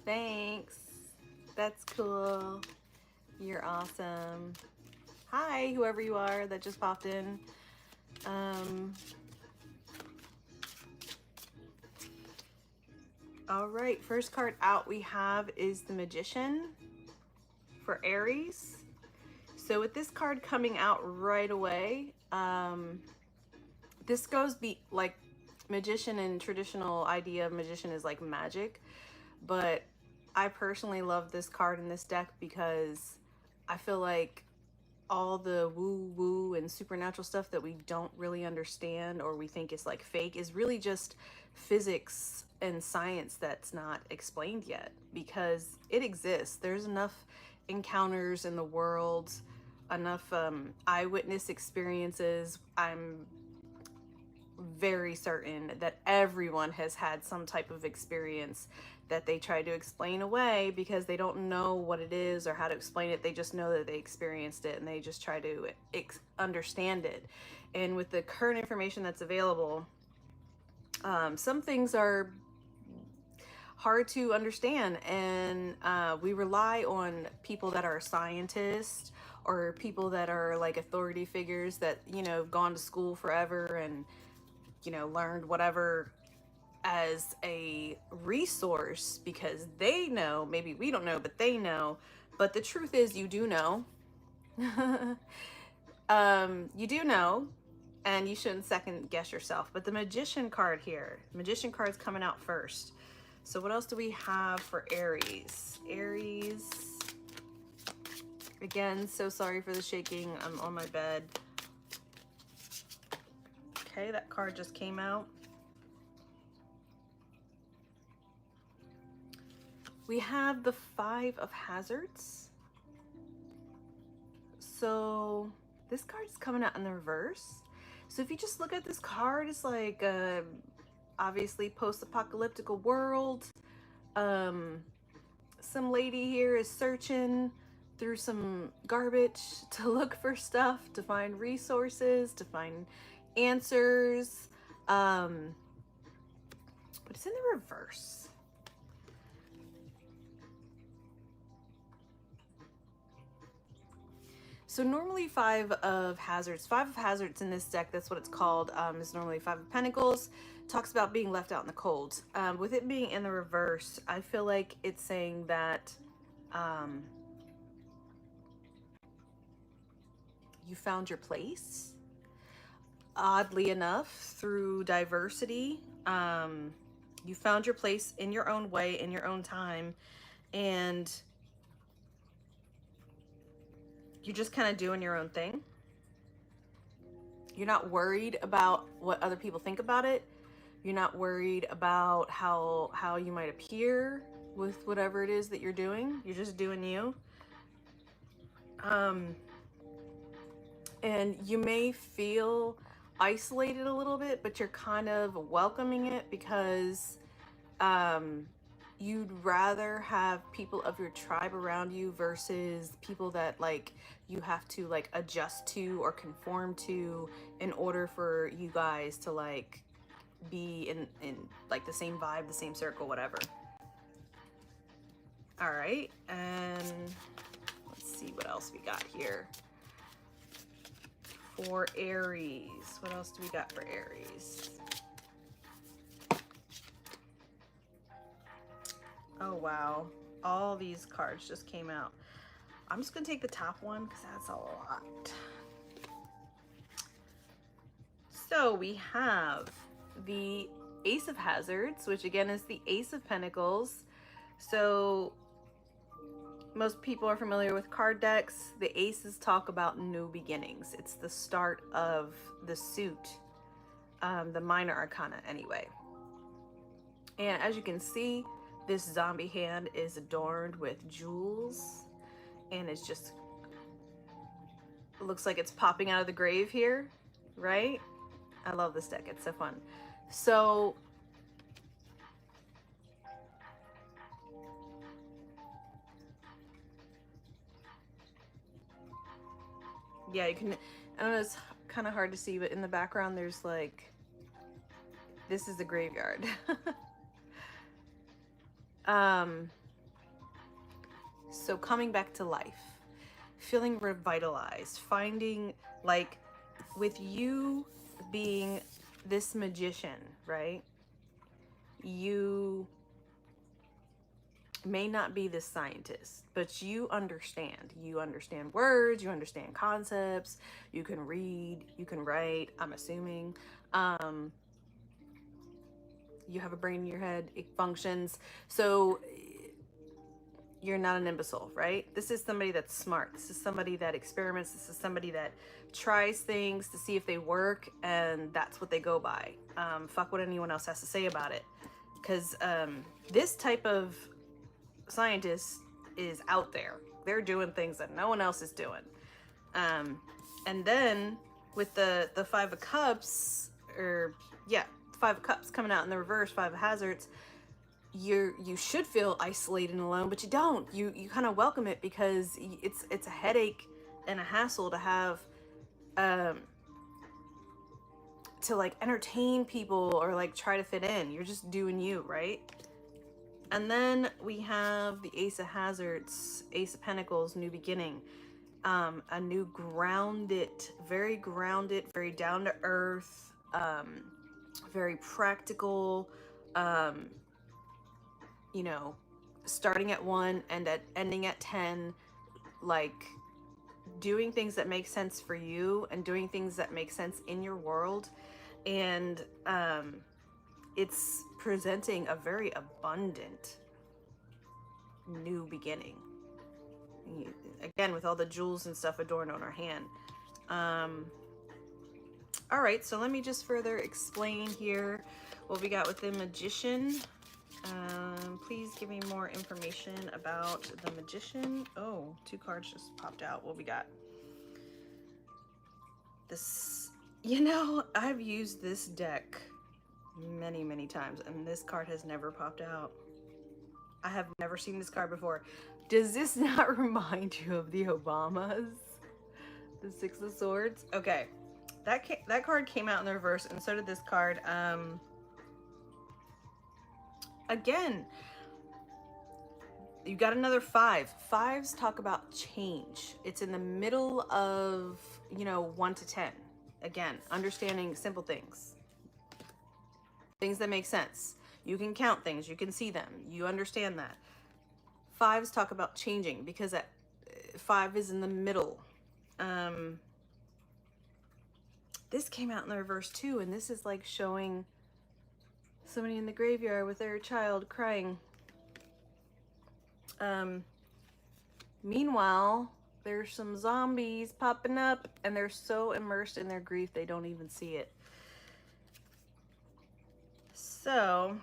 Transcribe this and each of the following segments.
Thanks. That's cool. You're awesome. Hi, whoever you are that just popped in. All right, first card out we have is the Magician for Aries. So with this card coming out right away, this goes like magician and traditional idea of magician is like magic, but I personally love this card in this deck because I feel like all the woo woo and supernatural stuff that we don't really understand or we think is like fake is really just physics and science that's not explained yet, because it exists. There's enough encounters in the world, enough eyewitness experiences. I'm very certain that everyone has had some type of experience that they try to explain away because they don't know what it is or how to explain it. They just know that they experienced it and they just try to understand it. And with the current information that's available, some things are hard to understand, and we rely on people that are scientists or people that are like authority figures that, you know, have gone to school forever and, you know, learned whatever as a resource because they know. Maybe we don't know, but they know. But the truth is, you do know. You do know, and you shouldn't second guess yourself. But the Magician card here, Magician card's coming out first. So what else do we have for Aries? Aries. Again, so sorry for the shaking. I'm on my bed. Okay, that card just came out. We have the Five of Hazards. So this card is coming out in the reverse. So if you just look at this card, it's like obviously post-apocalyptic world. Some lady here is searching through some garbage to look for stuff, to find resources, to find answers. But it's in the reverse. So normally Five of Hazards in this deck, that's what it's called, is normally Five of Pentacles. Talks about being left out in the cold. With it being in the reverse, I feel like it's saying that you found your place. Oddly enough, through diversity, you found your place in your own way, in your own time, and you're just kind of doing your own thing. You're not worried about what other people think about it. You're not worried about how you might appear with whatever it is that you're doing. You're just doing you. And you may feel isolated a little bit, but you're kind of welcoming it because you'd rather have people of your tribe around you versus people that like you have to like adjust to or conform to in order for you guys to like be in like the same vibe, the same circle, whatever. All right, and let's see what else we got here for Aries. What else do we got for Aries? Oh wow, all these cards just came out. I'm just gonna take the top one because that's a lot. So we have the Ace of Hazards, which again is the Ace of Pentacles. So most people are familiar with card decks. The aces talk about new beginnings. It's the start of the suit, the minor arcana anyway. And as you can see, this zombie hand is adorned with jewels, and it's just, it looks like it's popping out of the grave here, right? I love this deck, it's so fun. So yeah, you can, I don't know, it's kind of hard to see, but in the background there's like, this is the graveyard. So coming back to life, feeling revitalized, finding like with you being this magician, right? You may not be this scientist, but you understand. You understand words, you understand concepts, you can read, you can write, I'm assuming. Um, you have a brain in your head, it functions. So you're not an imbecile, right? This is somebody that's smart. This is somebody that experiments. This is somebody that tries things to see if they work, and that's what they go by. Fuck what anyone else has to say about it. Because this type of scientist is out there. They're doing things that no one else is doing. And then with the Five of Cups, or yeah, Five of Cups coming out in the reverse, Five of Hazards, you should feel isolated and alone, but you don't. You kind of welcome it because it's a headache and a hassle to have to like entertain people or like try to fit in. You're just doing you, right? And then we have the Ace of Hazards, Ace of Pentacles, new beginning. A new grounded, very down to earth, very practical, you know, starting at 1 and ending at 10, like doing things that make sense for you and doing things that make sense in your world. And it's presenting a very abundant new beginning. Again, with all the jewels and stuff adorned on her hand. All right, so let me just further explain here what we got with the Magician. Please give me more information about the Magician. Oh, 2 cards just popped out. What we got? This, you know, I've used this deck many times, and this card has never popped out. I have never seen this card before. Does this not remind you of the Obamas? The Six of Swords? Okay. That card came out in the reverse, and so did this card. Again, you got another 5. 5s talk about change. It's in the middle of, you know, 1 to 10. Again, understanding simple things. Things that make sense. You can count things. You can see them. You understand that. 5s talk about changing because 5 is in the middle. This came out in the reverse too, and this is like showing somebody in the graveyard with their child crying. Meanwhile, there's some zombies popping up, and they're so immersed in their grief they don't even see it. So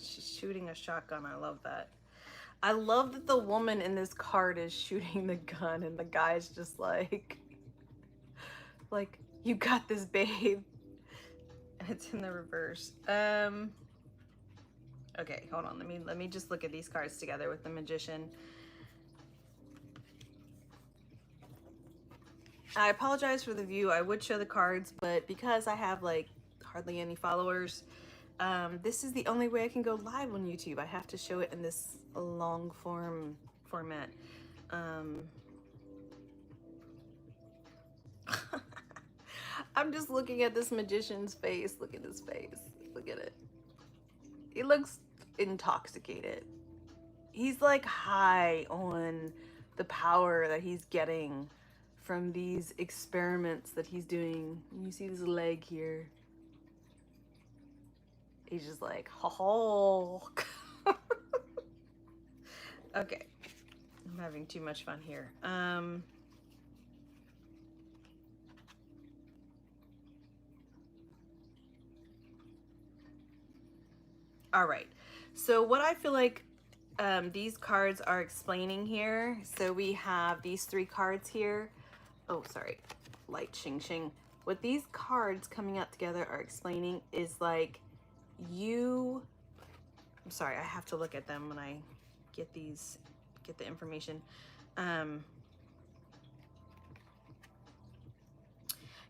she's shooting a shotgun. I love that. I love that the woman in this card is shooting the gun and the guy's just like, you got this, babe. And it's in the reverse. Okay, hold on. Let me just look at these cards together with the Magician. I apologize for the view. I would show the cards, but because I have like hardly any followers, this is the only way I can go live on YouTube. I have to show it in this long format. I'm just looking at this Magician's face. Look at his face. Look at it. He looks intoxicated. He's like high on the power that he's getting from these experiments that he's doing. You see this leg here. He's just like, ho. Okay. I'm having too much fun here. All right. So what I feel like these cards are explaining here. So we have these 3 cards here. Oh, sorry. Light shing shing. What these cards coming out together are explaining is like I'm sorry, I have to look at them when I get the information.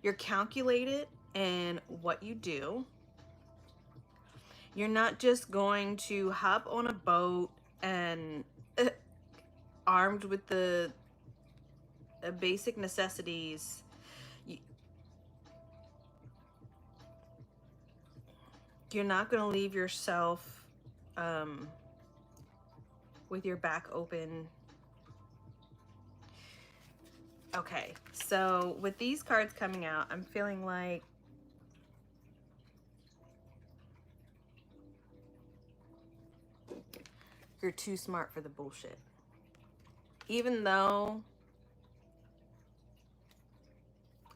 You're calculated, in what you do. You're not just going to hop on a boat and armed with the basic necessities. You're not going to leave yourself with your back open. Okay, so with these cards coming out, I'm feeling like you're too smart for the bullshit. Even though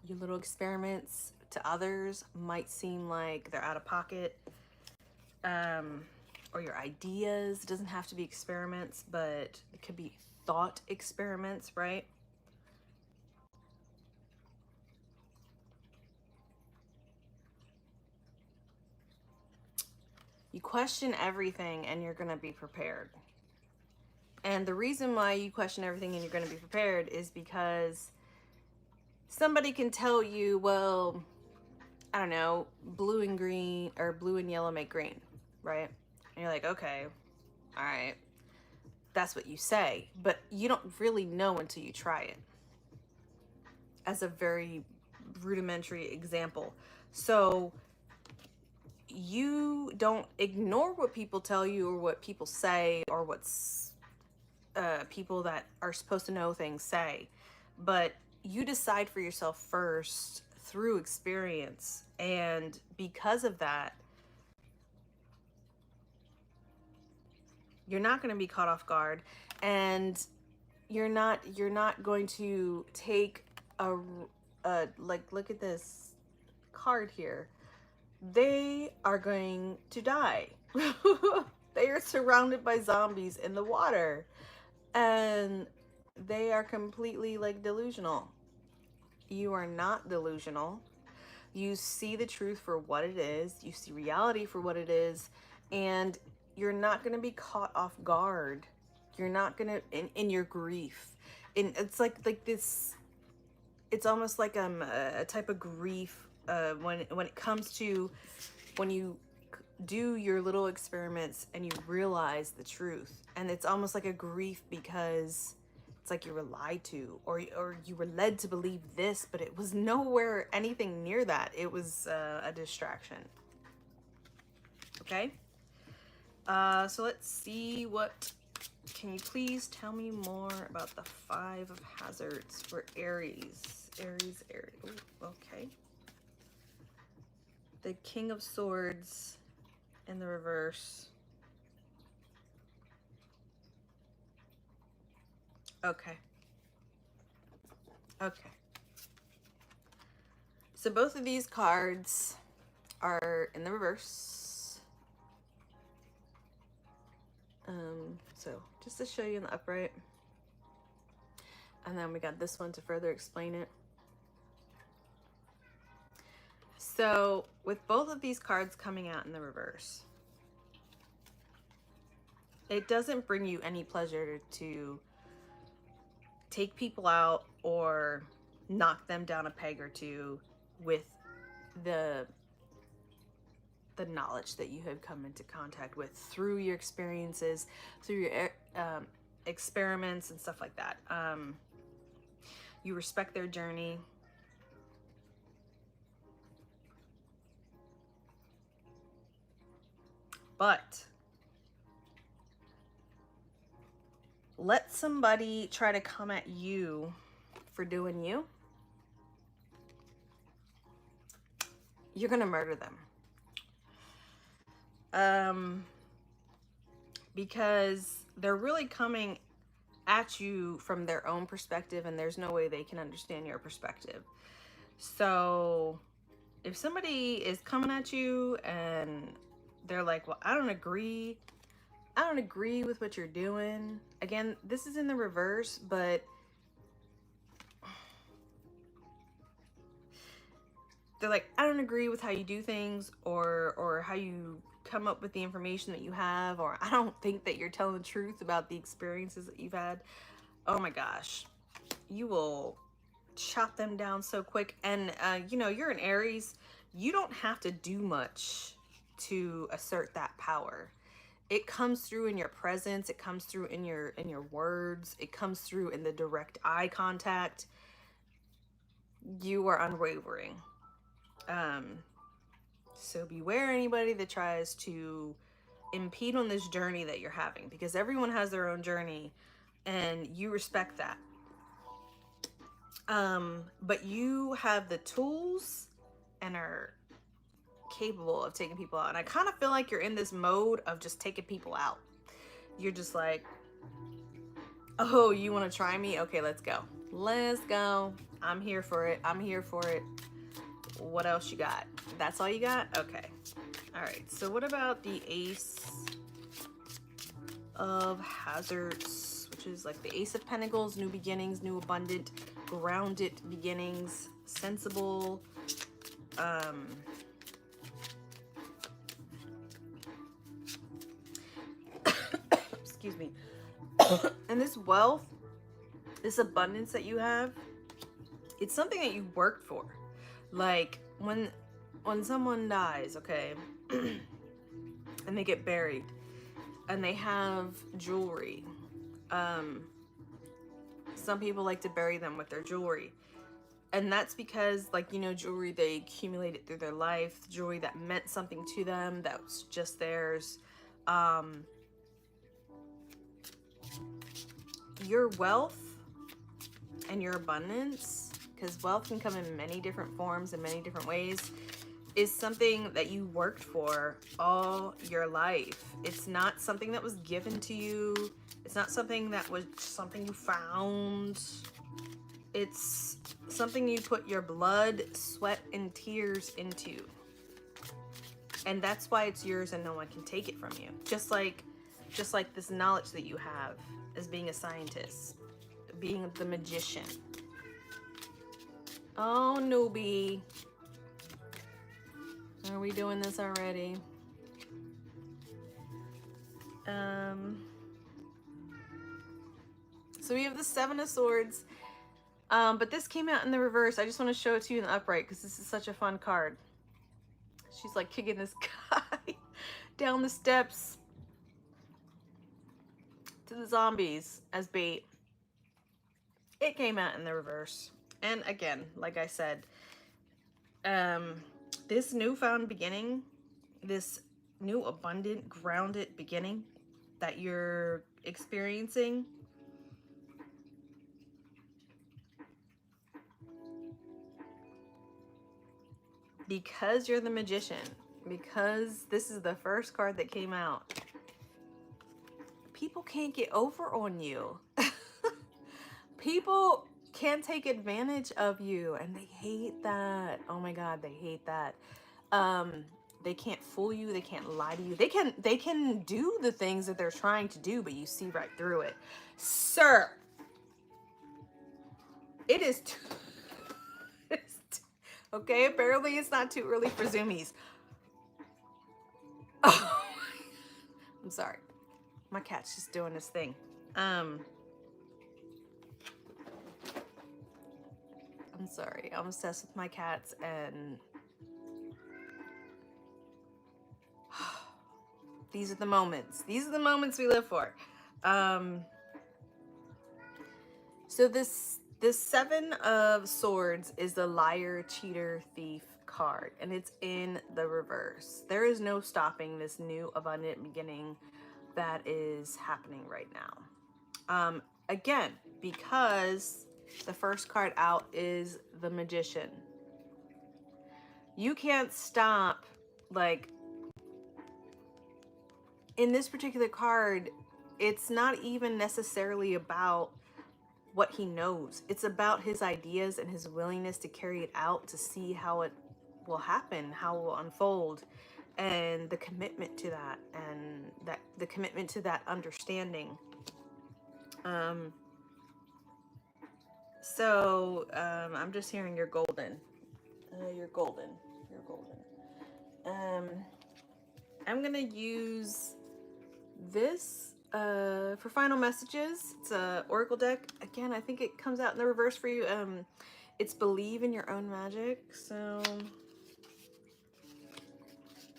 your little experiments to others might seem like they're out of pocket, or your ideas, it doesn't have to be experiments, but it could be thought experiments, right? You question everything and you're going to be prepared. And the reason why you question everything and you're going to be prepared is because somebody can tell you, well, I don't know, blue and green or blue and yellow make green, right? And you're like, okay, all right, that's what you say, but you don't really know until you try it. As a very rudimentary example. So you don't ignore what people tell you or what people say or what's people that are supposed to know things say, but you decide for yourself first through experience, and because of that, you're not going to be caught off guard, and you're not going to take a like, look at this card here. They are going to die. They are surrounded by zombies in the water, and they are completely like delusional. You are not delusional. You see the truth for what it is, you see reality for what it is, and you're not going to be caught off guard. You're not going to in your grief. And it's like this, it's almost like a type of grief when it comes to when you do your little experiments and you realize the truth, and it's almost like a grief because it's like you were lied to, or you were led to believe this, but it was nowhere anything near that. It was a distraction. Okay, so let's see, what can you please tell me more about the Five of Hazards for Aries? Aries. Ooh, okay. The King of Swords in the reverse. Okay. Okay. So both of these cards are in the reverse. So just to show you in the upright. And then we got this one to further explain it. So with both of these cards coming out in the reverse, it doesn't bring you any pleasure to take people out or knock them down a peg or two with the knowledge that you have come into contact with through your experiences, through your experiments and stuff like that. You respect their journey. But let somebody try to come at you for doing you, you're gonna murder them. Because they're really coming at you from their own perspective, and there's no way they can understand your perspective. So if somebody is coming at you and they're like, well, I don't agree with what you're doing. Again, this is in the reverse, but they're like, I don't agree with how you do things, or how you come up with the information that you have, or I don't think that you're telling the truth about the experiences that you've had. Oh my gosh, you will chop them down so quick. And you know, you're an Aries. you don't have to do much to assert that power. It comes through in your presence, it comes through in your words, it comes through in the direct eye contact. You are unwavering. So beware anybody that tries to impede on this journey that you're having, because everyone has their own journey and you respect that. But you have the tools and are capable of taking people out. And I kind of feel like you're in this mode of just taking people out. You're just like, oh, you want to try me? Okay, let's go. Let's go. I'm here for it. I'm here for it. What else you got? That's all you got? Okay. All right. So what about the Ace of Hazards, which is like the Ace of Pentacles, new beginnings, new abundant, grounded beginnings, sensible, excuse me. And this wealth, this abundance that you have, it's something that you worked for. Like when someone dies, okay, and they get buried and they have jewelry. Some people like to bury them with their jewelry. And that's because, like, you know, jewelry they accumulated through their life, jewelry that meant something to them, that was just theirs. Your wealth and your abundance, because wealth can come in many different forms and many different ways, is something that you worked for all your life. It's not something that was given to you. It's not something that was something you found. It's something you put your blood, sweat, and tears into. And that's why it's yours and no one can take it from you. Just like this knowledge that you have as being a scientist, being the magician. Oh, newbie. Are we doing this already? So we have the Seven of Swords. But this came out in the reverse. I just want to show it to you in the upright because this is such a fun card. She's like kicking this guy down the steps to the zombies as bait. It came out in the reverse. And again, like I said, this newfound beginning, this new abundant, grounded beginning that you're experiencing, because you're the magician, because this is the first card that came out, people can't get over on you. People can take advantage of you and they hate that. Oh my God, they hate that. They can't fool you, they can't lie to you. They can do the things that they're trying to do, but you see right through it. Sir, it is okay, apparently it's not too early for zoomies. Oh, I'm sorry. My cat's just doing this thing. I'm sorry. I'm obsessed with my cats, and these are the moments. These are the moments we live for. So this Seven of Swords is the liar, cheater, thief card, and it's in the reverse. There is no stopping this new abundant beginning that is happening right now. Again, because the first card out is the Magician. You can't stop, like, in this particular card, it's not even necessarily about what he knows. It's about his ideas and his willingness to carry it out, to see how it will happen, how it will unfold, and the commitment to that, and that the commitment to that understanding. I'm just hearing you're golden. You're golden. You're golden. I'm gonna use this for final messages. It's a oracle deck. Again, I think it comes out in the reverse for you. It's believe in your own magic. So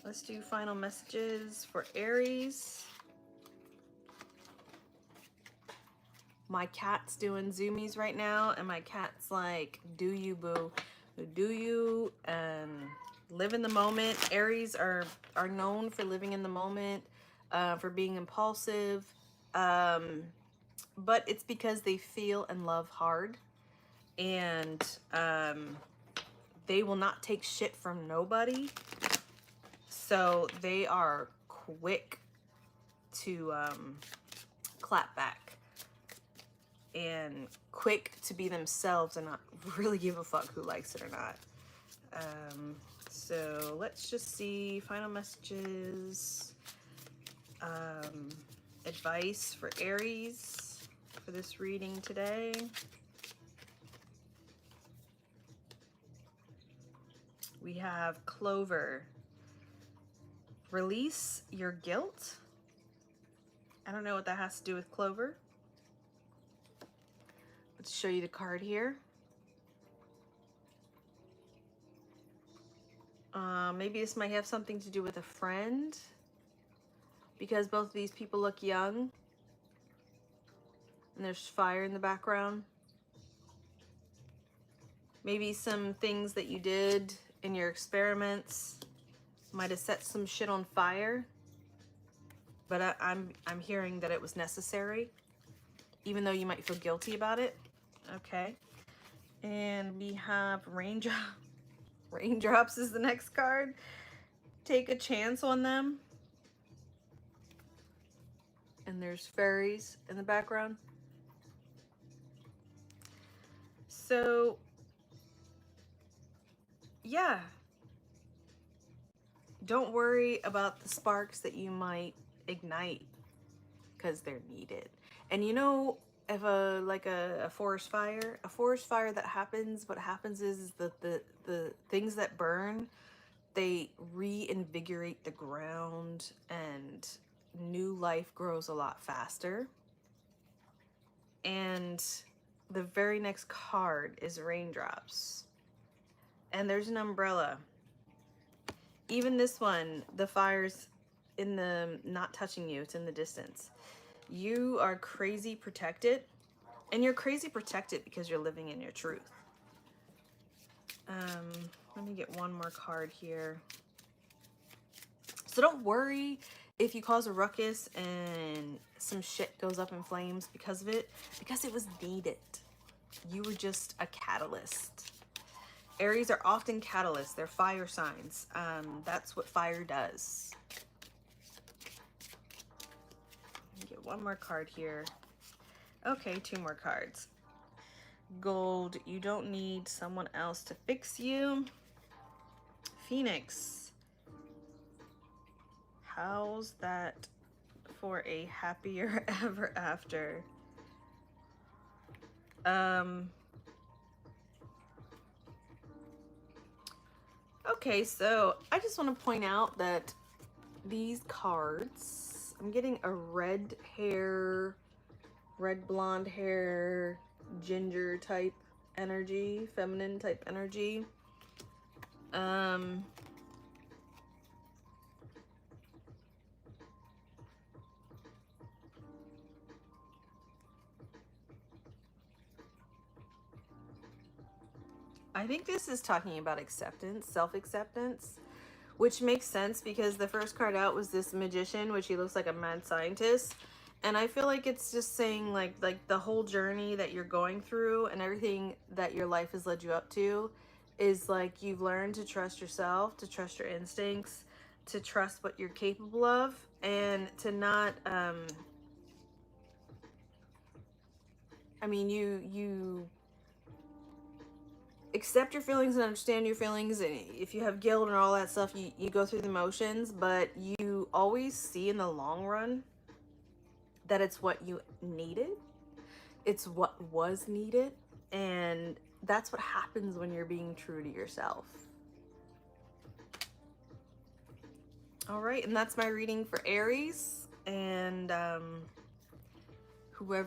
Let's do final messages for Aries. My cat's doing zoomies right now, and my cat's like, do you, boo? Do you? And live in the moment. Aries are known for living in the moment, for being impulsive, but it's because they feel and love hard, and they will not take shit from nobody. So they are quick to clap back and quick to be themselves and not really give a fuck who likes it or not. So let's just see final messages, advice for Aries for this reading today. We have Clover. Release your guilt. I don't know what that has to do with Clover. Let's show you the card here. Maybe this might have something to do with a friend, because both of these people look young and there's fire in the background. Maybe some things that you did in your experiments might have set some shit on fire, but I'm hearing that it was necessary, even though you might feel guilty about it. Okay. And we have raindrop. Raindrops is the next card. Take a chance on them. And there's fairies in the background. So, yeah. Don't worry about the sparks that you might ignite, because they're needed. And you know, if a forest fire that happens, what happens is that the things that burn, they reinvigorate the ground and new life grows a lot faster. And the very next card is raindrops. And there's an umbrella. Even this one, the fire's in the not touching you, it's in the distance. You are crazy protected, and you're crazy protected because you're living in your truth. Let me get one more card here. So don't worry if you cause a ruckus and some shit goes up in flames because of it, because it was needed. You were just a catalyst. Aries are often catalysts. They're fire signs. That's what fire does. Get one more card here. Okay, 2 more cards. Gold, you don't need someone else to fix you. Phoenix, how's that for a happier ever after? Okay, so I just want to point out that these cards, I'm getting a red blonde hair, ginger type energy, feminine type energy. I think this is talking about acceptance, self-acceptance, which makes sense because the first card out was this magician, which he looks like a mad scientist. And I feel like it's just saying like the whole journey that you're going through and everything that your life has led you up to is like you've learned to trust yourself, to trust your instincts, to trust what you're capable of, and to not I mean, you accept your feelings and understand your feelings, and if you have guilt and all that stuff, you go through the motions, but you always see in the long run that it's what you needed, it's what was needed, and that's what happens when you're being true to yourself. All right, and that's my reading for Aries, and whoever